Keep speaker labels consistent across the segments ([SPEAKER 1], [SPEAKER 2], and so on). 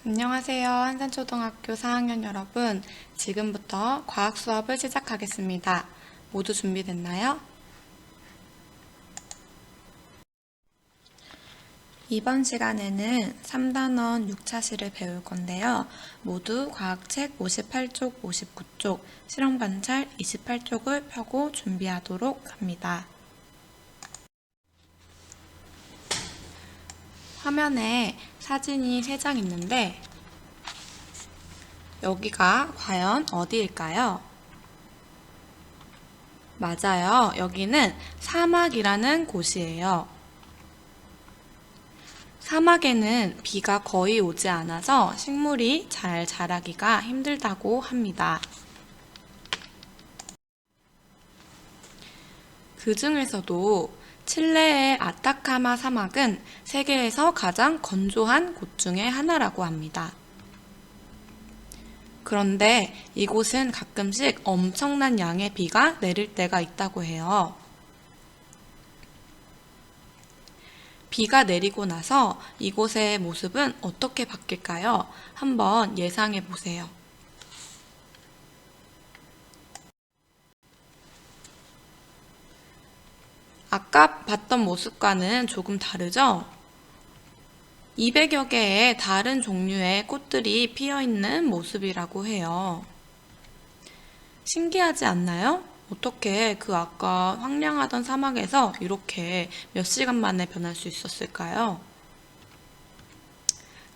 [SPEAKER 1] 안녕하세요. 한산초등학교 4학년 여러분. 지금부터 과학 수업을 시작하겠습니다. 모두 준비됐나요? 이번 시간에는 3단원 6차시를 배울 건데요. 모두 과학책 58쪽, 59쪽, 실험관찰 28쪽을 펴고 준비하도록 합니다. 화면에 사진이 3장 있는데 여기가 과연 어디일까요? 맞아요. 여기는 사막이라는 곳이에요. 사막에는 비가 거의 오지 않아서 식물이 잘 자라기가 힘들다고 합니다. 그 중에서도 칠레의 아타카마 사막은 세계에서 가장 건조한 곳 중에 하나라고 합니다. 그런데 이곳은 가끔씩 엄청난 양의 비가 내릴 때가 있다고 해요. 비가 내리고 나서 이곳의 모습은 어떻게 바뀔까요? 한번 예상해 보세요. 아까 봤던 모습과는 조금 다르죠? 200여 개의 다른 종류의 꽃들이 피어 있는 모습이라고 해요. 신기하지 않나요? 어떻게 그 아까 황량하던 사막에서 이렇게 몇 시간 만에 변할 수 있었을까요?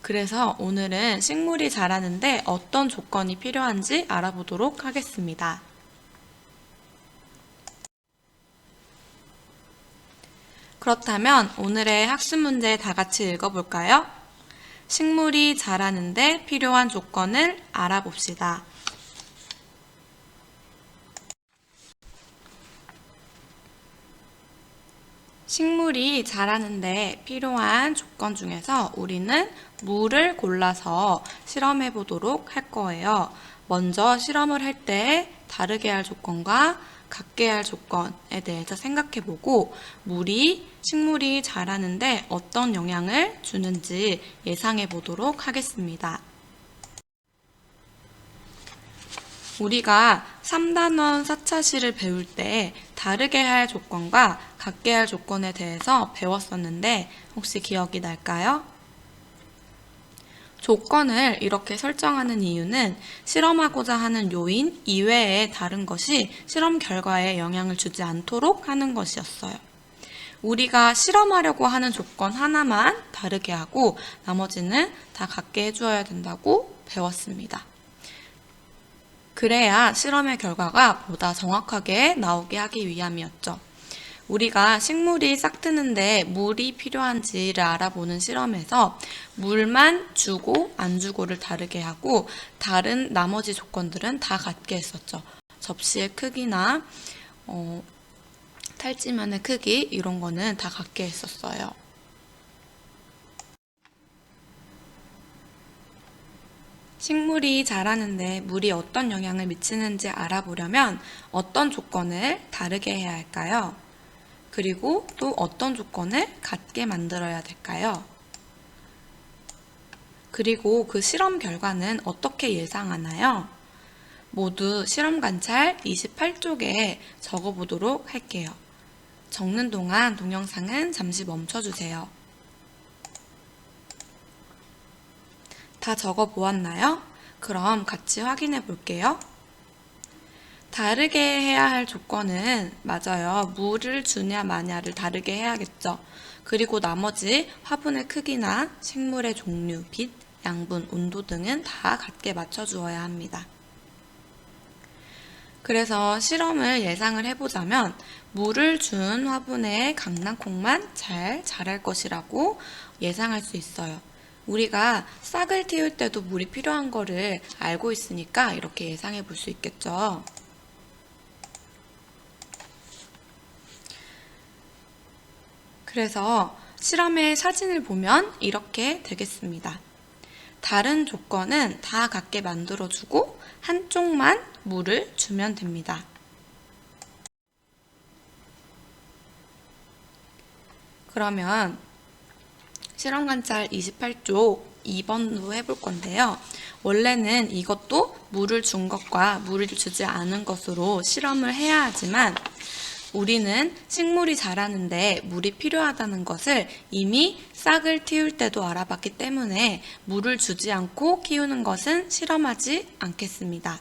[SPEAKER 1] 그래서 오늘은 식물이 자라는데 어떤 조건이 필요한지 알아보도록 하겠습니다. 그렇다면 오늘의 학습 문제 다 같이 읽어볼까요? 식물이 자라는데 필요한 조건을 알아봅시다. 식물이 자라는데 필요한 조건 중에서 우리는 물을 골라서 실험해 보도록 할 거예요. 먼저 실험을 할 때 다르게 할 조건과 같게 할 조건에 대해서 생각해 보고 물이 식물이 자라는데 어떤 영향을 주는지 예상해 보도록 하겠습니다. 우리가 3단원 4차시를 배울 때 다르게 할 조건과 같게 할 조건에 대해서 배웠었는데 혹시 기억이 날까요? 조건을 이렇게 설정하는 이유는 실험하고자 하는 요인 이외의 다른 것이 실험 결과에 영향을 주지 않도록 하는 것이었어요. 우리가 실험하려고 하는 조건 하나만 다르게 하고 나머지는 다 같게 해주어야 된다고 배웠습니다. 그래야 실험의 결과가 보다 정확하게 나오게 하기 위함이었죠. 우리가 식물이 싹트는데 물이 필요한지를 알아보는 실험에서 물만 주고 안 주고를 다르게 하고 다른 나머지 조건들은 다 같게 했었죠. 접시의 크기나 탈지면의 크기 이런 거는 다 같게 했었어요. 식물이 자라는데 물이 어떤 영향을 미치는지 알아보려면 어떤 조건을 다르게 해야 할까요? 그리고 또 어떤 조건을 같게 만들어야 될까요? 그리고 그 실험 결과는 어떻게 예상하나요? 모두 실험 관찰 28쪽에 적어보도록 할게요. 적는 동안 동영상은 잠시 멈춰주세요. 다 적어보았나요? 그럼 같이 확인해 볼게요. 다르게 해야 할 조건은 맞아요. 물을 주냐 마냐를 다르게 해야겠죠. 그리고 나머지 화분의 크기나 식물의 종류, 빛, 양분, 온도 등은 다 같게 맞춰주어야 합니다. 그래서 실험을 예상을 해보자면 물을 준 화분의 강낭콩만 잘 자랄 것이라고 예상할 수 있어요. 우리가 싹을 틔울 때도 물이 필요한 거를 알고 있으니까 이렇게 예상해 볼 수 있겠죠. 그래서 실험의 사진을 보면 이렇게 되겠습니다. 다른 조건은 다 같게 만들어주고 한쪽만 물을 주면 됩니다. 그러면 실험관찰 28쪽 2번도 해볼 건데요. 원래는 이것도 물을 준 것과 물을 주지 않은 것으로 실험을 해야 하지만 우리는 식물이 자라는데 물이 필요하다는 것을 이미 싹을 틔울 때도 알아봤기 때문에 물을 주지 않고 키우는 것은 실험하지 않겠습니다.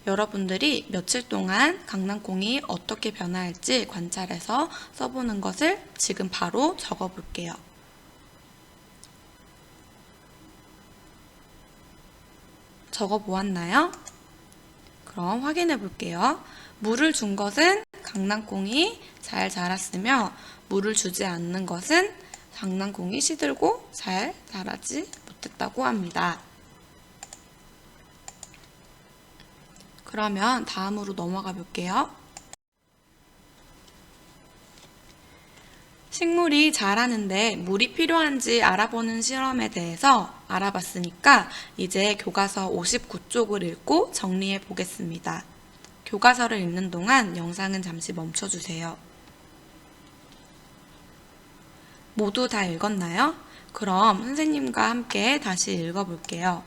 [SPEAKER 1] 여러분들이 며칠 동안 강낭콩이 어떻게 변화할지 관찰해서 써보는 것을 지금 바로 적어볼게요. 적어보았나요? 그럼 확인해 볼게요. 물을 준 것은 강낭콩이 잘 자랐으며 물을 주지 않는 것은 강낭콩이 시들고 잘 자라지 못했다고 합니다. 그러면 다음으로 넘어가 볼게요. 식물이 자라는데 물이 필요한지 알아보는 실험에 대해서 알아봤으니까 이제 교과서 59쪽을 읽고 정리해 보겠습니다. 교과서를 읽는 동안 영상은 잠시 멈춰주세요. 모두 다 읽었나요? 그럼 선생님과 함께 다시 읽어볼게요.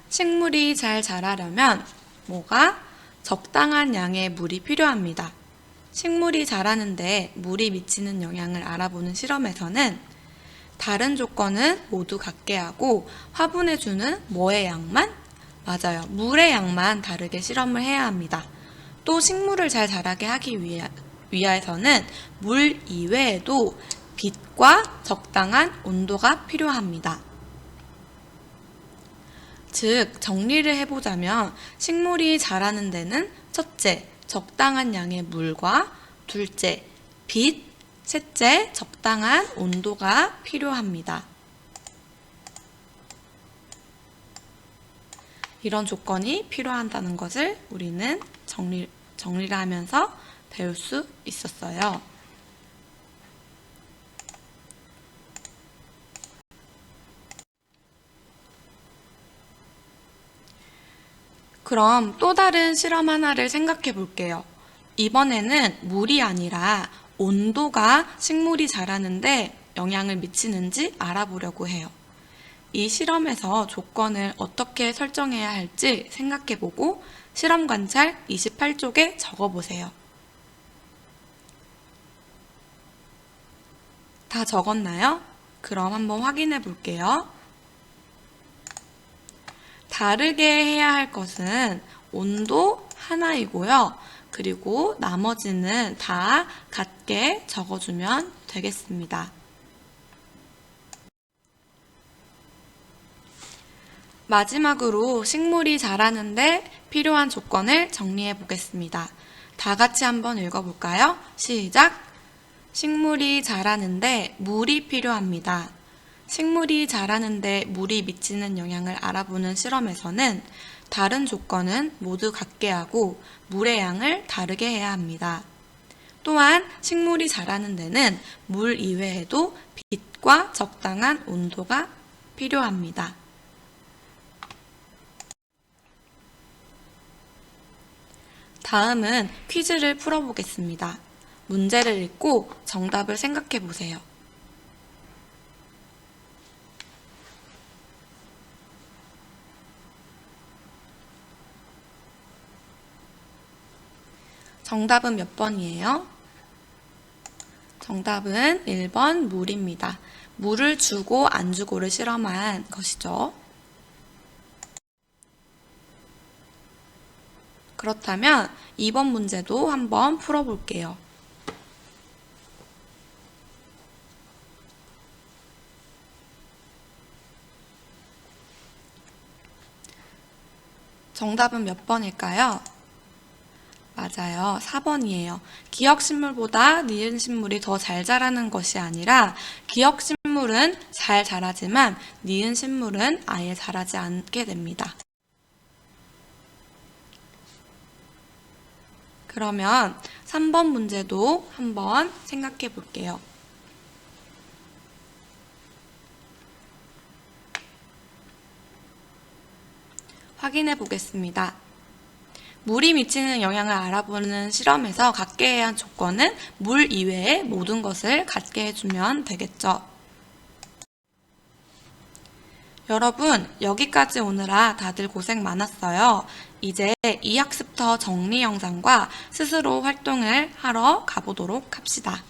[SPEAKER 1] 식물이 잘 자라려면 뭐가? 적당한 양의 물이 필요합니다. 식물이 자라는데 물이 미치는 영향을 알아보는 실험에서는 다른 조건은 모두 같게 하고 화분해주는 뭐의 양만? 맞아요. 물의 양만 다르게 실험을 해야 합니다. 또 식물을 잘 자라게 하기 위해서는 물 이외에도 빛과 적당한 온도가 필요합니다. 즉, 정리를 해보자면 식물이 자라는 데는 첫째, 적당한 양의 물과 둘째, 빛, 셋째, 적당한 온도가 필요합니다. 이런 조건이 필요하다는 것을 우리는 정리를 하면서 배울 수 있었어요. 그럼 또 다른 실험 하나를 생각해 볼게요. 이번에는 물이 아니라 온도가 식물이 자라는데 영향을 미치는지 알아보려고 해요. 이 실험에서 조건을 어떻게 설정해야 할지 생각해 보고 실험 관찰 28쪽에 적어 보세요. 다 적었나요? 그럼 한번 확인해 볼게요. 다르게 해야 할 것은 온도 하나이고요. 그리고 나머지는 다 같게 적어주면 되겠습니다. 마지막으로 식물이 자라는데 필요한 조건을 정리해 보겠습니다. 다 같이 한번 읽어볼까요? 시작! 식물이 자라는데 물이 필요합니다. 식물이 자라는데 물이 미치는 영향을 알아보는 실험에서는 다른 조건은 모두 같게 하고 물의 양을 다르게 해야 합니다. 또한 식물이 자라는 데는 물 이외에도 빛과 적당한 온도가 필요합니다. 다음은 퀴즈를 풀어보겠습니다. 문제를 읽고 정답을 생각해 보세요. 정답은 몇 번이에요? 정답은 1번 물입니다. 물을 주고 안 주고를 실험한 것이죠. 그렇다면 2번 문제도 한번 풀어볼게요. 정답은 몇 번일까요? 맞아요. 4번이에요. 기억식물보다 니은식물이 더 잘 자라는 것이 아니라 기억식물은 잘 자라지만 니은식물은 아예 자라지 않게 됩니다. 그러면 3번 문제도 한번 생각해 볼게요. 확인해 보겠습니다. 물이 미치는 영향을 알아보는 실험에서 갖게 해야 한 조건은 물 이외의 모든 것을 갖게 해주면 되겠죠. 여러분, 여기까지 오느라 다들 고생 많았어요. 이제 이 학습터 정리 영상과 스스로 활동을 하러 가보도록 합시다.